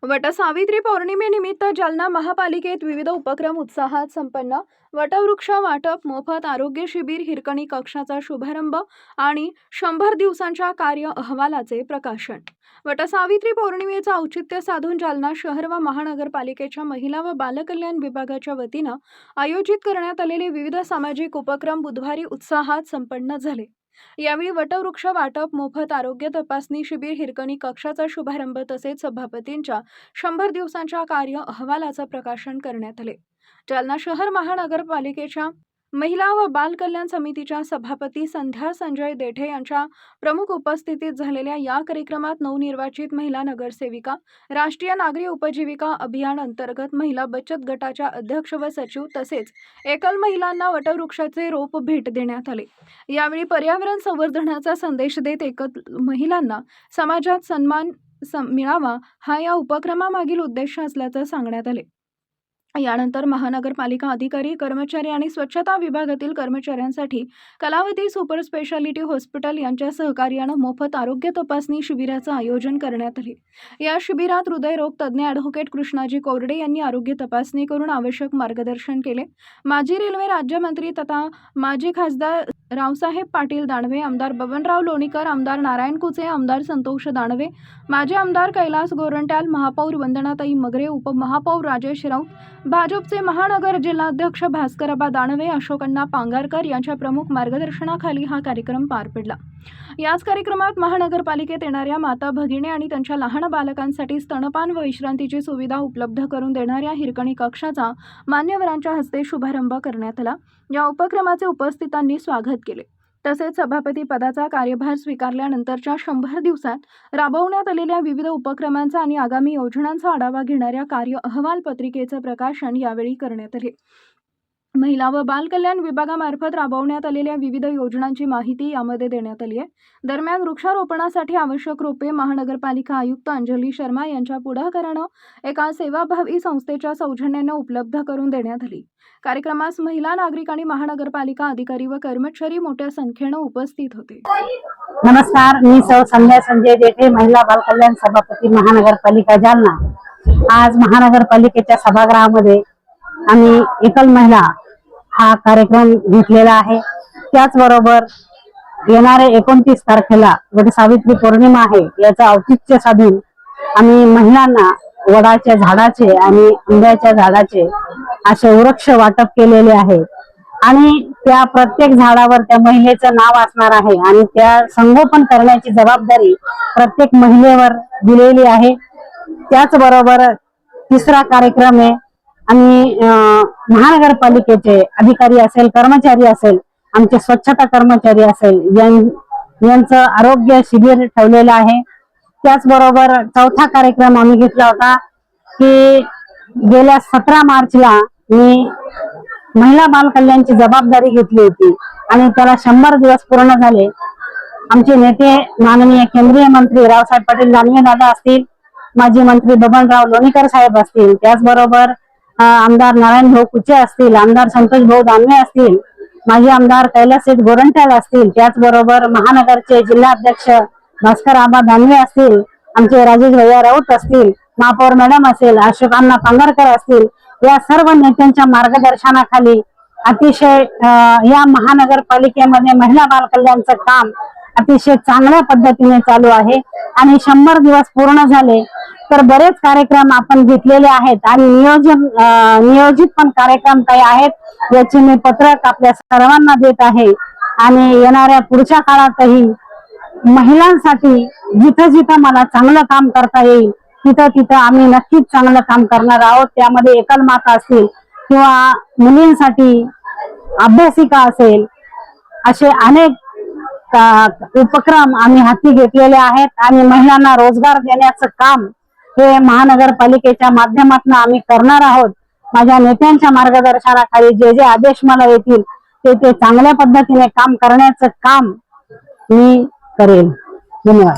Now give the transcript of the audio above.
वटसावित्री पौर्णिमेनिमित्त जालना महापालिकेत विविध उपक्रम उत्साहात संपन्न। वटवृक्ष वाटप, मोफत आरोग्य शिबिर, हिरकणी कक्षाचा शुभारंभ आणि 100 दिवसांच्या कार्य अहवालाचे प्रकाशन। वटसावित्री पौर्णिमेचं औचित्य साधून जालना शहर व महानगरपालिकेच्या महिला व बालकल्याण विभागाच्या वतीनं आयोजित करण्यात आलेले विविध सामाजिक उपक्रम बुधवारी उत्साहात संपन्न झाले। यावेळी वटवृक्ष वाटप, मोफत आरोग्य तपासणी शिबिर, हिरकणी कक्षाचा शुभारंभ तसेच सभापतींच्या 100 दिवसांच्या कार्य अहवालाचं प्रकाशन करण्यात आले। जालना शहर महानगरपालिकेच्या महिला व बाल कल्याण समितीच्या सभापती संध्या संजय देठे यांच्या प्रमुख उपस्थितीत झालेल्या या कार्यक्रमात नवनिर्वाचित महिला नगरसेविका, राष्ट्रीय नागरी उपजीविका अभियान अंतर्गत महिला बचत गटाच्या अध्यक्ष व सचिव तसेच एकल महिलांना वटवृक्षाचे रोप भेट देण्यात आले। यावेळी पर्यावरण संवर्धनाचा संदेश देत एकल महिलांना समाजात सन्मान मिळावा हा या उपक्रमामागील उद्देश असल्याचं सांगण्यात आले। यानंतर महानगरपालिका अधिकारी, कर्मचारी आणि स्वच्छता विभागातील कर्मचाऱ्यांसाठी कलावती सुपर स्पेशालिटी हॉस्पिटल यांच्या सहकार्याने मोफत आरोग्य तपासणी शिबिराचं आयोजन करण्यात आले। या शिबिरात हृदयरोग तज्ञ ॲडव्होकेट कृष्णाजी कोरडे यांनी आरोग्य तपासणी करून आवश्यक मार्गदर्शन केले। माजी रेल्वे राज्यमंत्री तथा माजी खासदार रावसाहेब पाटील दानवे, आमदार बबनराव लोणीकर, आमदार नारायण कुचे, आमदार संतोष दानवे, माजी आमदार कैलास गोरंट्याल, महापौर वंदनाताई मगरे, उपमहापौर राजेश राऊत, भाजपचे महानगर जिल्हाध्यक्ष भास्करबा दानवे, अशोकण्णा पांगारकर यांच्या प्रमुख मार्गदर्शनाखाली हा कार्यक्रम पार पडला। याच कार्यक्रमात महानगरपालिकेत येणाऱ्या माता भगिनी आणि त्यांच्या लहान बालकांसाठी स्तनपान व विश्रांतीची सुविधा उपलब्ध करून देणाऱ्या हिरकणी कक्षाचा मान्यवरांच्या हस्ते शुभारंभ करण्यात आला। या उपक्रमाचे उपस्थितांनी स्वागत केले। तसेच सभापती पदाचा कार्यभार स्वीकारल्यानंतरच्या 100 दिवसात राबवण्यात आलेल्या विविध उपक्रमांचा आणि आगामी योजनांचा आढावा घेणाऱ्या कार्य अहवाल पत्रिकेचं प्रकाशन यावेळी करण्यात आले। महिला व बाल कल्याण विभागामार्फत राबवण्यात आलेल्या विविध योजनांची माहिती यामध्ये देण्यात आली आहे। दरम्यान वृक्षारोपणासाठी आवश्यक रोपे महानगरपालिका आयुक्त अंजली शर्मा यांच्या पुढाकाराने एका सेवाभावी संस्थेच्या सौजन्याने उपलब्ध करून देण्यात आली। कार्यक्रमास महिला, नागरिक आणि महानगरपालिका अधिकारी व कर्मचारी मोठ्या संख्येने उपस्थित होते। नमस्कार, मी सौ संध्या संजय देठे, महिला बाल कल्याण सभापती महानगरपालिका जालना। आज महानगरपालिकेच्या सभागृहामध्ये आम्ही एकल महिला हा कार्यक्रम घेतलेला आहे। त्याचबरोबर येणारे 29 तारखेला वटसावित्री पौर्णिमा आहे, याचं औचित्य साधून आम्ही महिलांना वडाच्या झाडाचे आणि आंब्याच्या झाडाचे असे वृक्ष वाटप केलेले आहे आणि त्या प्रत्येक झाडावर त्या महिलेचं नाव असणार आहे आणि त्या संगोपन करण्याची जबाबदारी प्रत्येक महिलेवर दिलेली आहे। त्याचबरोबर तिसरा कार्यक्रम आहे, आम्ही महानगरपालिकेचे अधिकारी असेल, कर्मचारी असेल, आमचे स्वच्छता कर्मचारी असेल यांचं आरोग्य शिबिर ठेवलेलं आहे। त्याचबरोबर चौथा कार्यक्रम आम्ही घेतला होता की गेल्या 17 मार्चला मी महिला बाल कल्याणची जबाबदारी घेतली होती आणि त्याला 100 दिवस पूर्ण झाले। आमचे नेते माननीय केंद्रीय मंत्री रावसाहेब पाटील दानवे दादा असतील, माजी मंत्री बबनराव लोणीकर साहेब असतील, त्याचबरोबर आमदार नारायण भाऊ कुचे असतील, आमदार संतोष भाऊ दानवे असतील, माजी आमदार कैलास गोरंट्याल असतील, त्याचबरोबर महानगरचे जिल्हाध्यक्ष भास्करबा दानवे असतील, आमचे राजेश भैया राऊत असतील, महापौर मॅडम असेल, अशोकण्णा पांगारकर असतील, या सर्व नेत्यांच्या मार्गदर्शनाखाली अतिशय या महानगरपालिकेमध्ये महिला बाल कल्याणचं काम अतिशय चांगल्या पद्धतीने चालू आहे आणि 100 दिवस पूर्ण झाले तर बरेच कार्यक्रम आपण घेतलेले आहेत आणि नियोजित पण कार्यक्रम काही आहेत, याची मी पत्रक आपल्या सर्वांना देत आहे आणि येणाऱ्या पुढच्या काळातही महिलांसाठी जिथं जिथं मला चांगलं काम करता येईल तिथं तिथं आम्ही नक्कीच चांगलं काम करणार आहोत। त्यामध्ये एकल माता असतील किंवा मुलींसाठी अभ्यासिका असेल, असे अनेक उपक्रम आम्ही हाती घेतलेले आहेत आणि महिलांना रोजगार देण्याचं काम हे महानगरपालिकेच्या माध्यमातून आम्ही करणार आहोत। माझ्या नेत्यांच्या मार्गदर्शनाखाली जे जे आदेश मला येतील ते चांगल्या पद्धतीने काम करण्याचं काम मी करेन। धन्यवाद।